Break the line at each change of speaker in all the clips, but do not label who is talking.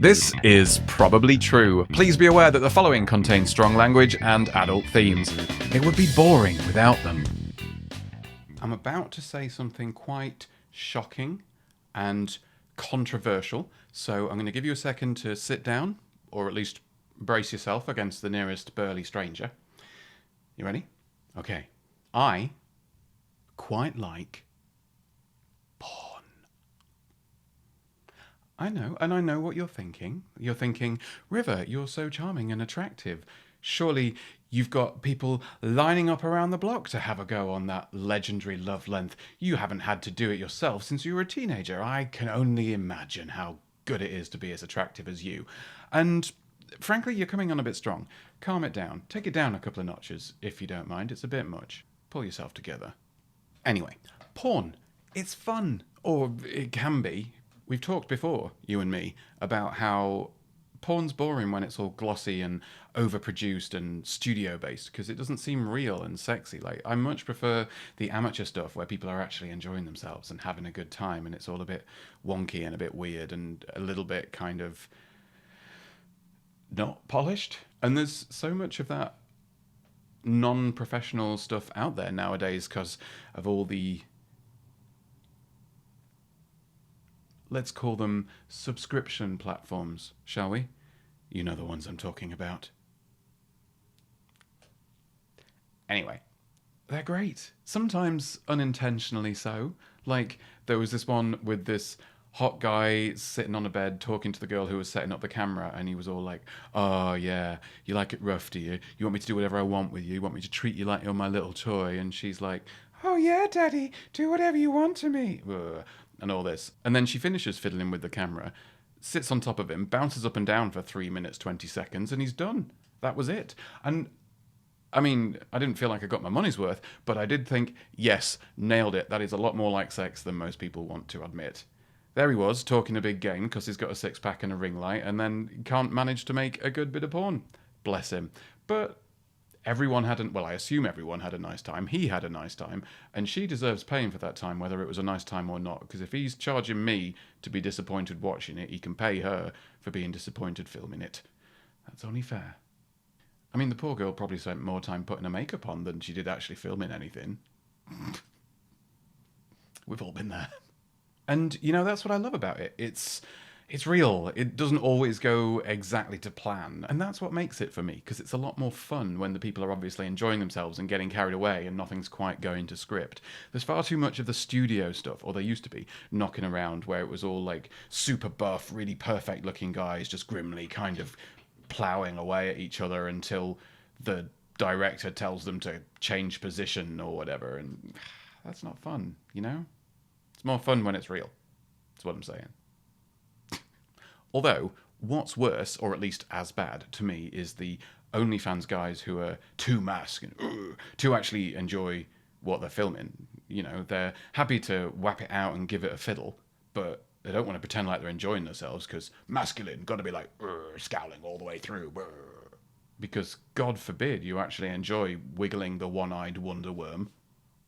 This is probably true. Please be aware that the following contains strong language and adult themes. It would be boring without them. I'm about to say something quite shocking and controversial, so I'm going to give you a second to sit down, or at least brace yourself against the nearest burly stranger. You ready? Okay. I quite like porn. I know, and I know what you're thinking. You're thinking, River, you're so charming and attractive. Surely you've got people lining up around the block to have a go on that legendary love length. You haven't had to do it yourself since you were a teenager. I can only imagine how good it is to be as attractive as you. And frankly, you're coming on a bit strong. Calm it down. Take it down a couple of notches, if you don't mind. It's a bit much. Pull yourself together. Anyway, porn. It's fun. Or it can be. We've talked before, you and me, about how porn's boring when it's all glossy and overproduced and studio-based, because it doesn't seem real and sexy. Like, I much prefer the amateur stuff where people are actually enjoying themselves and having a good time, and it's all a bit wonky and a bit weird and a little bit kind of not polished. And there's so much of that non-professional stuff out there nowadays because of all the, let's call them subscription platforms, shall we? You know the ones I'm talking about. Anyway, they're great. Sometimes unintentionally so. Like, there was this one with this hot guy sitting on a bed talking to the girl who was setting up the camera, and he was all like, oh yeah, you like it rough, do you? You want me to do whatever I want with you? You want me to treat you like you're my little toy? And she's like, oh yeah, daddy, do whatever you want to me. Ugh. And all this. And then she finishes fiddling with the camera, sits on top of him, bounces up and down for 3 minutes, 20 seconds, and he's done. That was it. And I mean, I didn't feel like I got my money's worth, but I did think, yes, nailed it. That is a lot more like sex than most people want to admit. There he was, talking a big game because he's got a six-pack and a ring light, and then can't manage to make a good bit of porn. Bless him. But everyone hadn't, well, I assume everyone had a nice time. He had a nice time, and she deserves paying for that time, whether it was a nice time or not, because if he's charging me to be disappointed watching it, he can pay her for being disappointed filming it. That's only fair. I mean, the poor girl probably spent more time putting her makeup on than she did actually filming anything. We've all been there. And, you know, that's what I love about it. It's real. It doesn't always go exactly to plan. And that's what makes it for me, because it's a lot more fun when the people are obviously enjoying themselves and getting carried away and nothing's quite going to script. There's far too much of the studio stuff, or there used to be, knocking around where it was all like super buff, really perfect looking guys just grimly kind of ploughing away at each other until the director tells them to change position or whatever. And that's not fun, you know? It's more fun when it's real. That's what I'm saying. Although, what's worse, or at least as bad to me, is the OnlyFans guys who are too masked and to actually enjoy what they're filming. You know, they're happy to whap it out and give it a fiddle, but they don't want to pretend like they're enjoying themselves because masculine, got to be like scowling all the way through. Because God forbid you actually enjoy wiggling the one-eyed wonder worm.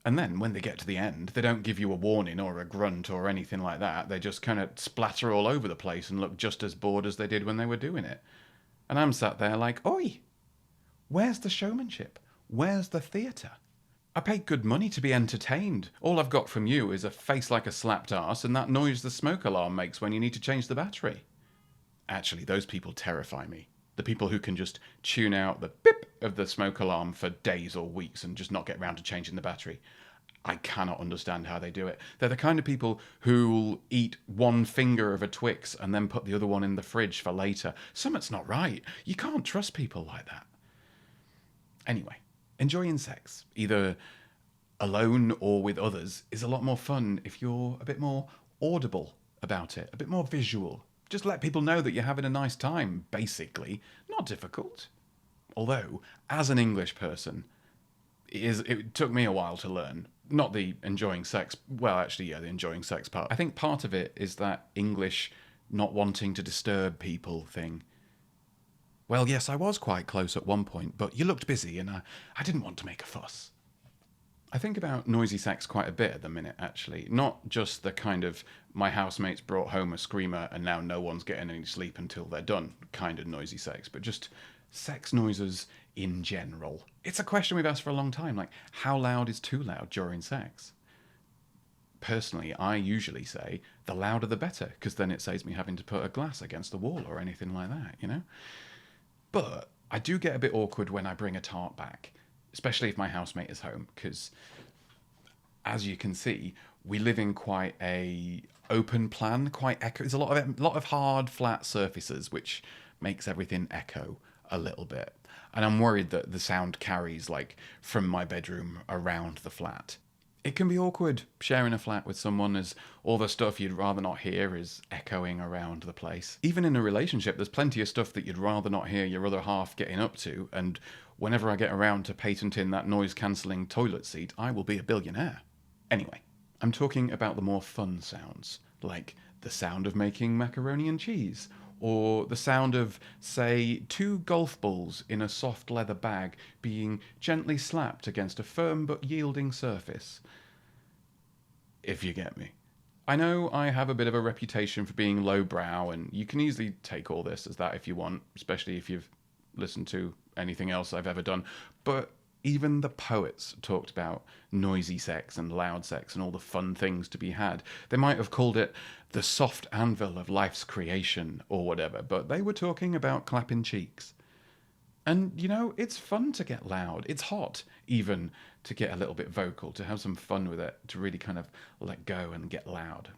And then, when they get to the end, they don't give you a warning or a grunt or anything like that. They just kind of splatter all over the place and look just as bored as they did when they were doing it. And I'm sat there like, oi, where's the showmanship? Where's the theatre? I paid good money to be entertained. All I've got from you is a face like a slapped arse and that noise the smoke alarm makes when you need to change the battery. Actually, those people terrify me. The people who can just tune out the beep of the smoke alarm for days or weeks and just not get round to changing the battery. I cannot understand how they do it. They're the kind of people who'll eat one finger of a Twix and then put the other one in the fridge for later. Something's not right. You can't trust people like that. Anyway, enjoying sex, either alone or with others, is a lot more fun if you're a bit more audible about it, a bit more visual. Just let people know that you're having a nice time, basically. Not difficult. Although, as an English person, it took me a while to learn. Not the enjoying sex, well, actually, yeah, the enjoying sex part. I think part of it is that English not wanting to disturb people thing. Well, yes, I was quite close at one point, but you looked busy and I didn't want to make a fuss. I think about noisy sex quite a bit at the minute, actually. Not just the kind of my housemates brought home a screamer and now no one's getting any sleep until they're done kind of noisy sex, but just sex noises in general. It's a question we've asked for a long time, like, how loud is too loud during sex? Personally, I usually say the louder the better, because then it saves me having to put a glass against the wall or anything like that, you know? But I do get a bit awkward when I bring a tart back, especially if my housemate is home, because as you can see, we live in quite a open plan, quite echo. There's a lot of hard, flat surfaces, which makes everything echo a little bit. And I'm worried that the sound carries like from my bedroom around the flat. It can be awkward sharing a flat with someone as all the stuff you'd rather not hear is echoing around the place. Even in a relationship, there's plenty of stuff that you'd rather not hear your other half getting up to, and whenever I get around to patenting that noise-cancelling toilet seat, I will be a billionaire. Anyway, I'm talking about the more fun sounds, like the sound of making macaroni and cheese, or the sound of, say, two golf balls in a soft leather bag being gently slapped against a firm but yielding surface. If you get me. I know I have a bit of a reputation for being lowbrow, and you can easily take all this as that if you want, especially if you've listened to anything else I've ever done, but even the poets talked about noisy sex and loud sex and all the fun things to be had. They might have called it the soft anvil of life's creation or whatever, but they were talking about clapping cheeks. And, you know, it's fun to get loud. It's hot, even, to get a little bit vocal, to have some fun with it, to really kind of let go and get loud.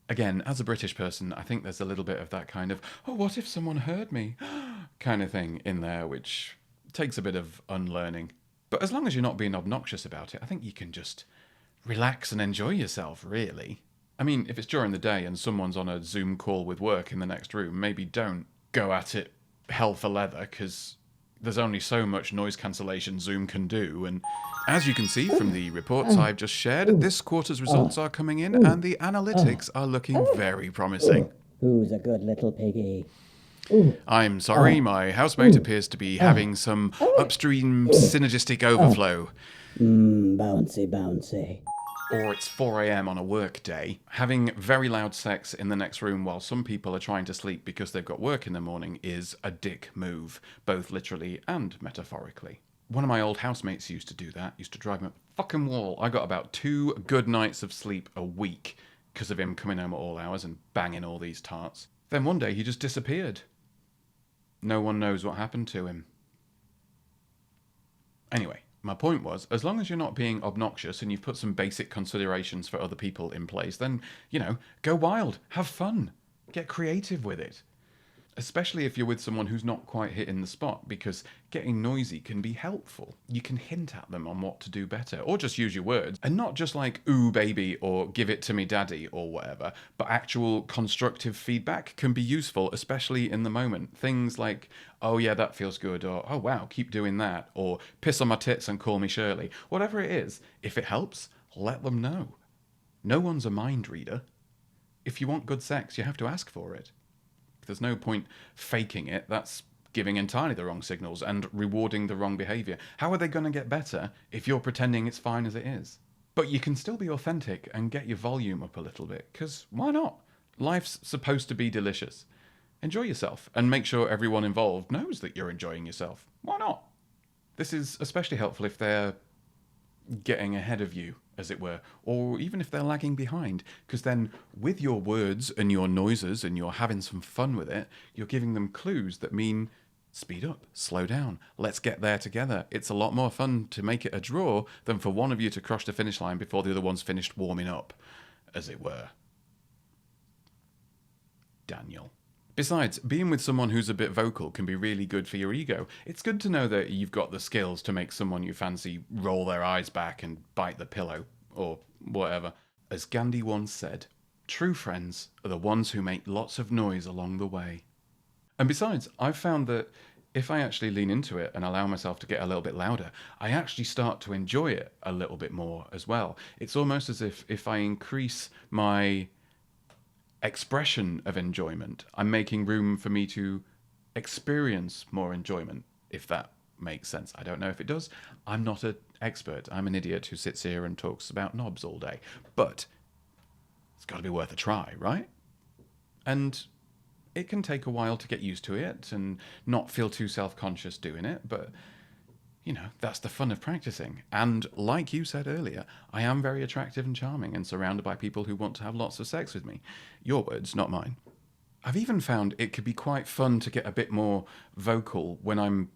Again, as a British person, I think there's a little bit of that kind of, oh, what if someone heard me? kind of thing in there, which takes a bit of unlearning. But as long as you're not being obnoxious about it, I think you can just relax and enjoy yourself, really. I mean, if it's during the day and someone's on a Zoom call with work in the next room, maybe don't go at it hell for leather, because there's only so much noise cancellation Zoom can do. And as you can see from the reports I've just shared, this quarter's results are coming in and the analytics are looking very promising.
Who's a good little piggy?
I'm sorry, my housemate appears to be having some upstream synergistic overflow.
Bouncy, bouncy.
Or it's 4 a.m. on a work day. Having very loud sex in the next room while some people are trying to sleep because they've got work in the morning is a dick move, both literally and metaphorically. One of my old housemates used to do that, used to drive me up the fucking wall. I got about 2 good nights of sleep a week because of him coming home at all hours and banging all these tarts. Then one day he just disappeared. No one knows what happened to him. Anyway, my point was, as long as you're not being obnoxious and you've put some basic considerations for other people in place, then, you know, go wild, have fun, get creative with it. Especially if you're with someone who's not quite hitting the spot, because getting noisy can be helpful. You can hint at them on what to do better, or just use your words, and not just like, ooh baby, or give it to me daddy, or whatever, but actual constructive feedback can be useful, especially in the moment. Things like, oh yeah, that feels good, or oh wow, keep doing that, or piss on my tits and call me Shirley. Whatever it is, if it helps, let them know. No one's a mind reader. If you want good sex, you have to ask for it. There's no point faking it. That's giving entirely the wrong signals and rewarding the wrong behaviour. How are they going to get better if you're pretending it's fine as it is? But you can still be authentic and get your volume up a little bit, because why not? Life's supposed to be delicious. Enjoy yourself and make sure everyone involved knows that you're enjoying yourself. Why not? This is especially helpful if they're getting ahead of you, as it were, or even if they're lagging behind, because then with your words and your noises and you're having some fun with it, you're giving them clues that mean speed up, slow down, let's get there together. It's a lot more fun to make it a draw than for one of you to cross the finish line before the other one's finished warming up, as it were. Daniel. Besides, being with someone who's a bit vocal can be really good for your ego. It's good to know that you've got the skills to make someone you fancy roll their eyes back and bite the pillow, or whatever. As Gandhi once said, true friends are the ones who make lots of noise along the way. And besides, I've found that if I actually lean into it and allow myself to get a little bit louder, I actually start to enjoy it a little bit more as well. It's almost as if I increase my expression of enjoyment, I'm making room for me to experience more enjoyment, if that makes sense. I don't know if it does. I'm not an expert. I'm an idiot who sits here and talks about knobs all day. But it's got to be worth a try, right? And it can take a while to get used to it and not feel too self-conscious doing it, but that's the fun of practicing. And like you said earlier, I am very attractive and charming and surrounded by people who want to have lots of sex with me. Your words, not mine. I've even found it could be quite fun to get a bit more vocal when I'm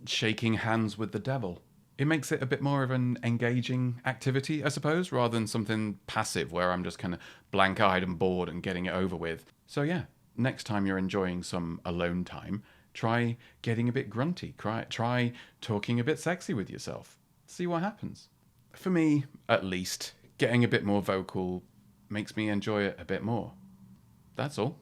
shaking hands with the devil. It makes it a bit more of an engaging activity, I suppose, rather than something passive where I'm just kind of blank-eyed and bored and getting it over with. So yeah, next time you're enjoying some alone time, try getting a bit grunty. Try talking a bit sexy with yourself. See what happens. For me, at least, getting a bit more vocal makes me enjoy it a bit more. That's all.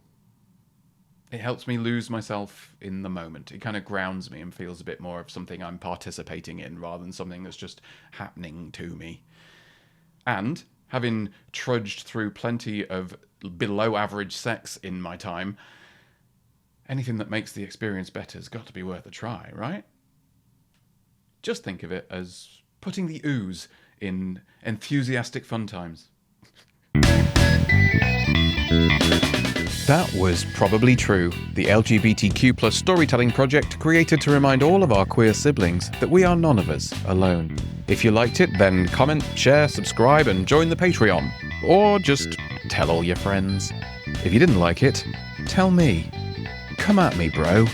It helps me lose myself in the moment. It kind of grounds me and feels a bit more of something I'm participating in rather than something that's just happening to me. And having trudged through plenty of below average sex in my time, anything that makes the experience better has got to be worth a try, right? Just think of it as putting the ooze in enthusiastic fun times. That was Probably True, the LGBTQ+ storytelling project created to remind all of our queer siblings that we are none of us alone. If you liked it, then comment, share, subscribe, and join the Patreon. Or just tell all your friends. If you didn't like it, tell me. Come at me, bro.